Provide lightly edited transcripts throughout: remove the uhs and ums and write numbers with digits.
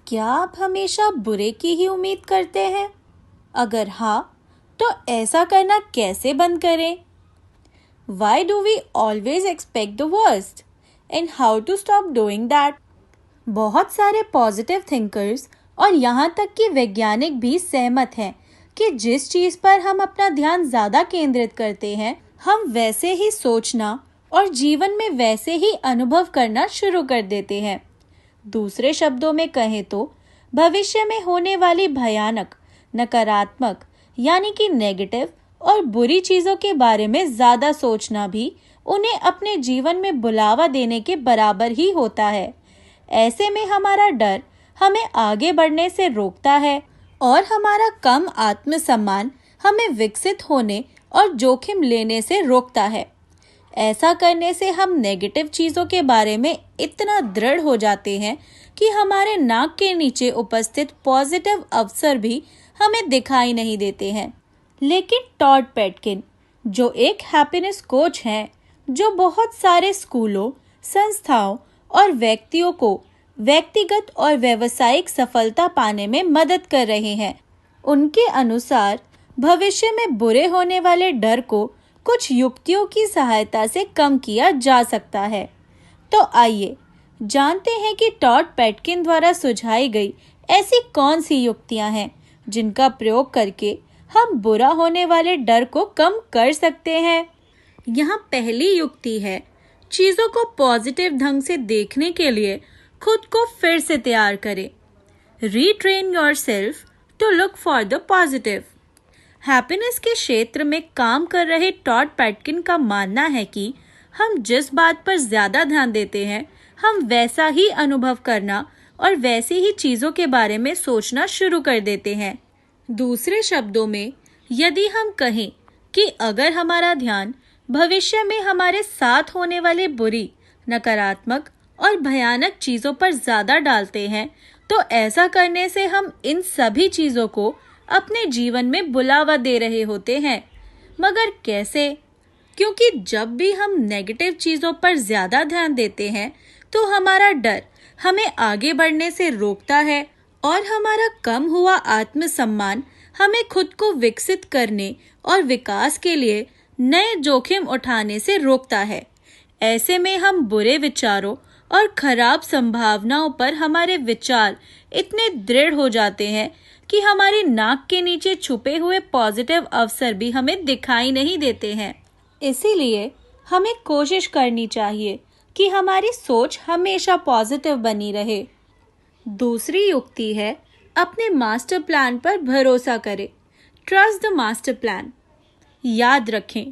क्या आप हमेशा बुरे की ही उम्मीद करते हैं? अगर हाँ, तो ऐसा करना कैसे बंद करें? Why do we always expect the worst? And how to stop doing that? बहुत सारे पॉजिटिव थिंकर्स और यहाँ तक कि वैज्ञानिक भी सहमत हैं कि जिस चीज़ पर हम अपना ध्यान ज़्यादा केंद्रित करते हैं, हम वैसे ही सोचना और जीवन में वैसे ही अनुभव करना शुरू कर देते हैं। दूसरे शब्दों में कहें तो भविष्य में होने वाली भयानक, नकारात्मक यानी कि नेगेटिव और बुरी चीज़ों के बारे में ज़्यादा सोचना भी उन्हें अपने जीवन में बुलावा देने के बराबर ही होता है। ऐसे में हमारा डर हमें आगे बढ़ने से रोकता है और हमारा कम आत्मसम्मान हमें विकसित होने और जोखिम लेने से रोकता है। ऐसा करने से हम नेगेटिव चीज़ों के बारे में इतना दृढ़ हो जाते हैं कि हमारे नाक के नीचे उपस्थित पॉजिटिव अवसर भी हमें दिखाई नहीं देते हैं। लेकिन टॉड पेटकिन, जो एक हैप्पीनेस कोच हैं, जो बहुत सारे स्कूलों, संस्थाओं और व्यक्तियों को व्यक्तिगत और व्यावसायिक सफलता पाने में मदद कर रहे हैं, उनके अनुसार भविष्य में बुरे होने वाले डर को कुछ युक्तियों की सहायता से कम किया जा सकता है। तो आइए जानते हैं कि टॉड पेटकिन द्वारा सुझाई गई ऐसी कौन सी युक्तियां हैं जिनका प्रयोग करके हम बुरा होने वाले डर को कम कर सकते हैं। यहाँ पहली युक्ति है, चीज़ों को पॉजिटिव ढंग से देखने के लिए खुद को फिर से तैयार करें। Retrain yourself to look for the positive. Happiness के क्षेत्र में काम कर रहे टॉड पेटकिन का मानना है कि हम जिस बात पर ज़्यादा ध्यान देते हैं, हम वैसा ही अनुभव करना और वैसी ही चीज़ों के बारे में सोचना शुरू कर देते हैं। दूसरे शब्दों में, यदि हम कहें कि अगर हमारा ध्यान भविष्य में हमारे साथ होने वाले बुरी, नकारात्मक और भयानक चीज़ों पर ज़्यादा डालते हैं, तो ऐसा करने से हम इन सभी चीज़ों को अपने जीवन में बुलावा दे रहे होते हैं। मगर कैसे? क्योंकि जब भी हम नेगेटिव चीज़ों पर ज़्यादा ध्यान देते हैं, तो हमारा डर हमें आगे बढ़ने से रोकता है और हमारा कम हुआ आत्मसम्मान हमें खुद को विकसित करने और विकास के लिए नए जोखिम उठाने से रोकता है। ऐसे में हम बुरे विचारों और खराब संभावनाओं पर हमारे विचार इतने दृढ़ हो जाते हैं कि हमारी नाक के नीचे छुपे हुए पॉजिटिव अवसर भी हमें दिखाई नहीं देते हैं। इसीलिए हमें कोशिश करनी चाहिए कि हमारी सोच हमेशा पॉजिटिव बनी रहे। दूसरी युक्ति है, अपने मास्टर प्लान पर भरोसा करें। Trust the master plan. याद रखें,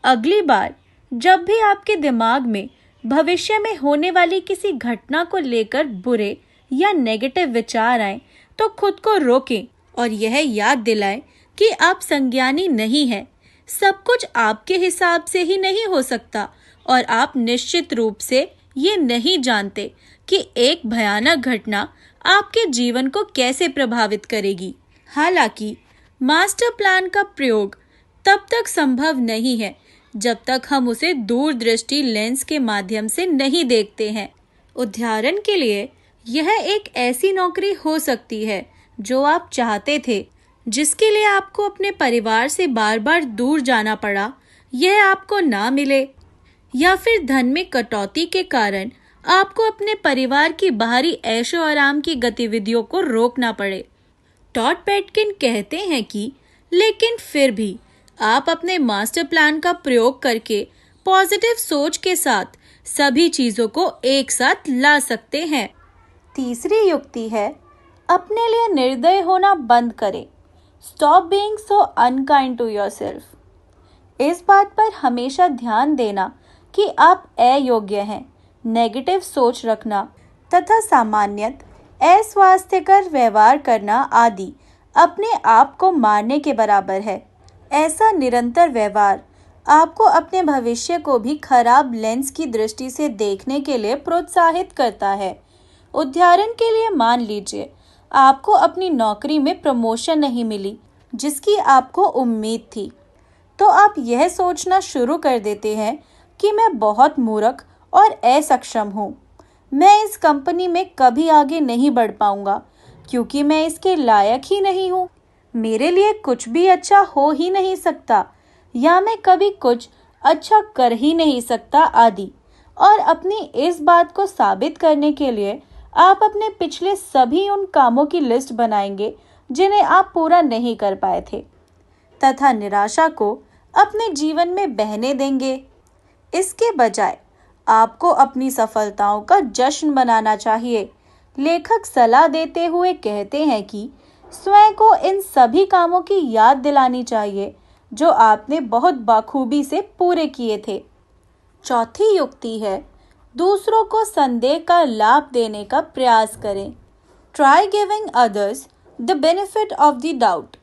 अगली बार जब भी आपके दिमाग में भविष्य में होने वाली किसी घटना को लेकर बुरे या नेगेटिव विचार आए, तो खुद को रोकें और यह याद दिलाएं कि आप संज्ञानी नहीं हैं। सब कुछ आपके हिसाब से ही नहीं हो सकता और आप निश्चित रूप से ये नहीं जानते कि एक भयानक घटना आपके जीवन को कैसे प्रभावित करेगी। हालांकि मास्टर प्लान का प्रयोग तब तक संभव नहीं है जब तक हम उसे दूरदृष्टि लेंस के माध्यम से नहीं देखते हैं। उदाहरण के लिए, यह एक ऐसी नौकरी हो सकती है जो आप चाहते थे, जिसके लिए आपको अपने परिवार से बार बार दूर जाना पड़ा, यह आपको ना मिले, या फिर धन में कटौती के कारण आपको अपने परिवार की बाहरी ऐशो आराम की गतिविधियों को रोकना पड़े। टॉड पेटकिन कहते हैं कि लेकिन फिर भी आप अपने मास्टर प्लान का प्रयोग करके पॉजिटिव सोच के साथ सभी चीज़ों को एक साथ ला सकते हैं। तीसरी युक्ति है, अपने लिए निर्दय होना बंद करें। Stop being so unkind to yourself. इस बात पर हमेशा ध्यान देना कि आप अयोग्य हैं, नेगेटिव सोच रखना तथा सामान्यतः अस्वास्थ्यकर व्यवहार करना आदि अपने आप को मारने के बराबर है। ऐसा निरंतर व्यवहार आपको अपने भविष्य को भी खराब लेंस की दृष्टि से देखने के लिए प्रोत्साहित करता है। उदाहरण के लिए, मान लीजिए आपको अपनी नौकरी में प्रमोशन नहीं मिली जिसकी आपको उम्मीद थी, तो आप यह सोचना शुरू कर देते हैं कि मैं बहुत मूर्ख और असक्षम हूँ, मैं इस कंपनी में कभी आगे नहीं बढ़ पाऊंगा क्योंकि मैं इसके लायक ही नहीं हूँ, मेरे लिए कुछ भी अच्छा हो ही नहीं सकता, या मैं कभी कुछ अच्छा कर ही नहीं सकता आदि। और अपनी इस बात को साबित करने के लिए आप अपने पिछले सभी उन कामों की लिस्ट बनाएंगे जिन्हें आप पूरा नहीं कर पाए थे, तथा निराशा को अपने जीवन में बहने देंगे। इसके बजाय आपको अपनी सफलताओं का जश्न मनाना चाहिए। लेखक सलाह देते हुए कहते हैं कि स्वयं को इन सभी कामों की याद दिलानी चाहिए जो आपने बहुत बखूबी से पूरे किए थे। चौथी युक्ति है, दूसरों को संदेह का लाभ देने का प्रयास करें। Try giving others the benefit of the doubt.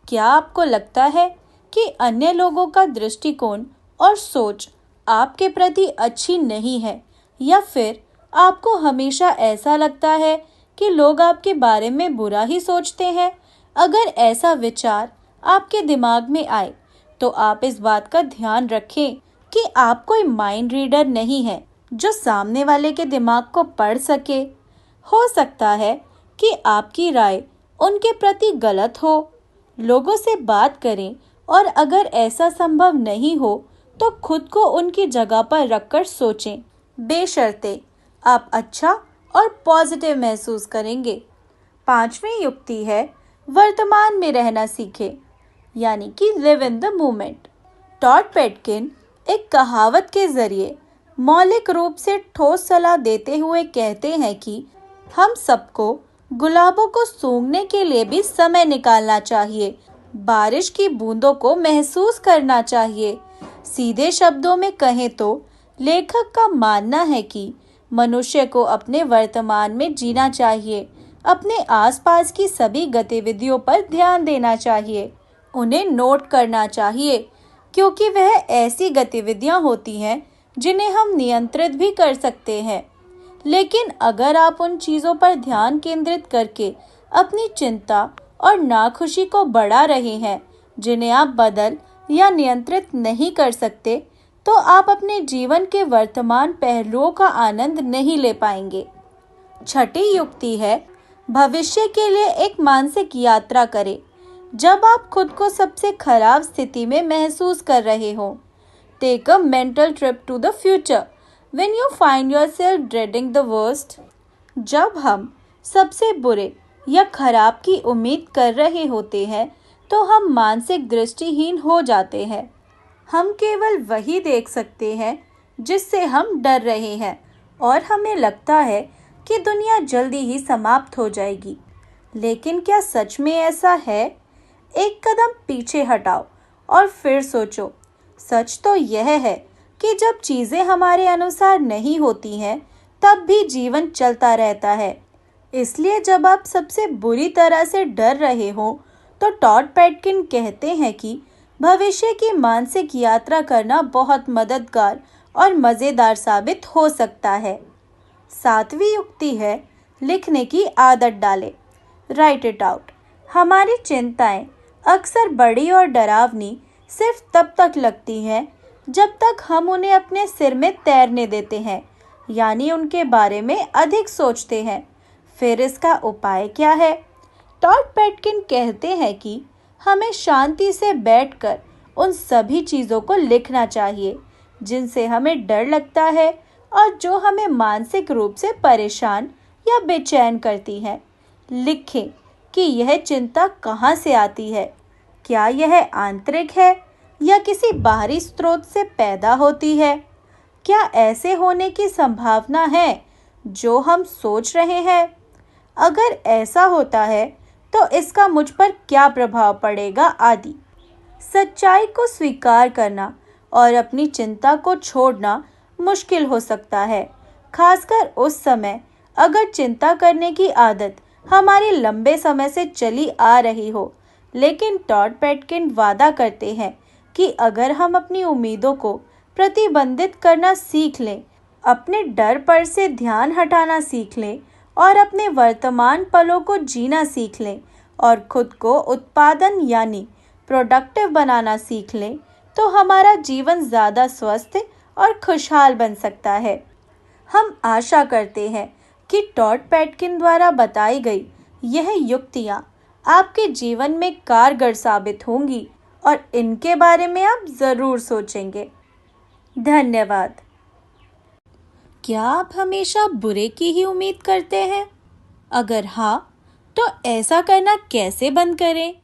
क्या आपको लगता है कि अन्य लोगों का दृष्टिकोण और सोच आपके प्रति अच्छी नहीं है, या फिर आपको हमेशा ऐसा लगता है कि लोग आपके बारे में बुरा ही सोचते हैं? अगर ऐसा विचार आपके दिमाग में आए तो आप इस बात का ध्यान रखें कि आप कोई माइंड रीडर नहीं है जो सामने वाले के दिमाग को पढ़ सके। हो सकता है कि आपकी राय उनके प्रति गलत हो। लोगों से बात करें, और अगर ऐसा संभव नहीं हो तो खुद को उनकी जगह पर रखकर सोचें। बेशर्ते आप अच्छा और पॉजिटिव महसूस करेंगे। पांचवी युक्ति है, वर्तमान में रहना सीखें, यानी कि live in the moment. Todd Petkin एक कहावत के जरिए मौलिक रूप से ठोस सलाह देते हुए कहते हैं कि हम सबको गुलाबों को सूंघने के लिए भी समय निकालना चाहिए, बारिश की बूंदों को महसूस करना चाहिए। सीधे शब्दों में कहें तो लेखक का मानना है कि मनुष्य को अपने वर्तमान में जीना चाहिए, अपने आसपास की सभी गतिविधियों पर ध्यान देना चाहिए, उन्हें नोट करना चाहिए, क्योंकि वह ऐसी गतिविधियां होती हैं जिन्हें हम नियंत्रित भी कर सकते हैं। लेकिन अगर आप उन चीज़ों पर ध्यान केंद्रित करके अपनी चिंता और नाखुशी को बढ़ा रहे हैं जिन्हें आप बदल या नियंत्रित नहीं कर सकते, तो आप अपने जीवन के वर्तमान पहलुओं का आनंद नहीं ले पाएंगे। छठी युक्ति है, भविष्य के लिए एक मानसिक यात्रा करें। जब आप खुद को सबसे खराब स्थिति में महसूस कर रहे हो, take a mental trip to the future when you find yourself dreading the worst. जब हम सबसे बुरे या खराब की उम्मीद कर रहे होते हैं तो हम मानसिक दृष्टिहीन हो जाते हैं। हम केवल वही देख सकते हैं जिससे हम डर रहे हैं, और हमें लगता है कि दुनिया जल्दी ही समाप्त हो जाएगी। लेकिन क्या सच में ऐसा है? एक कदम पीछे हटाओ और फिर सोचो। सच तो यह है कि जब चीज़ें हमारे अनुसार नहीं होती हैं, तब भी जीवन चलता रहता है। इसलिए जब आप सबसे बुरी तरह से डर रहे हो, तो टॉड पेटकिन कहते हैं कि भविष्य की मानसिक यात्रा करना बहुत मददगार और मज़ेदार साबित हो सकता है। सातवीं युक्ति है, लिखने की आदत डालें। Right it out. हमारी चिंताएं अक्सर बड़ी और डरावनी सिर्फ तब तक लगती हैं जब तक हम उन्हें अपने सिर में तैरने देते हैं, यानी उनके बारे में अधिक सोचते हैं। फिर इसका उपाय क्या है? टॉड पेटकिन कहते हैं कि हमें शांति से बैठकर उन सभी चीज़ों को लिखना चाहिए जिनसे हमें डर लगता है और जो हमें मानसिक रूप से परेशान या बेचैन करती हैं। लिखें कि यह चिंता कहाँ से आती है। क्या यह आंतरिक है या किसी बाहरी स्रोत से पैदा होती है? क्या ऐसे होने की संभावना है जो हम सोच रहे हैं? अगर ऐसा होता है तो इसका मुझ पर क्या प्रभाव पड़ेगा आदि। सच्चाई को स्वीकार करना और अपनी चिंता को छोड़ना मुश्किल हो सकता है, खासकर उस समय अगर चिंता करने की आदत हमारी लंबे समय से चली आ रही हो। लेकिन टॉड पेटकिन वादा करते हैं कि अगर हम अपनी उम्मीदों को प्रतिबंधित करना सीख लें, अपने डर पर से ध्यान हटाना सीख लें और अपने वर्तमान पलों को जीना सीख लें और खुद को उत्पादन यानी प्रोडक्टिव बनाना सीख लें, तो हमारा जीवन ज़्यादा स्वस्थ और खुशहाल बन सकता है। हम आशा करते हैं कि टॉड पेटकिन द्वारा बताई गई यह युक्तियाँ आपके जीवन में कारगर साबित होंगी और इनके बारे में आप ज़रूर सोचेंगे। धन्यवाद। क्या आप हमेशा बुरे की ही उम्मीद करते हैं? अगर हाँ, तो ऐसा करना कैसे बंद करें?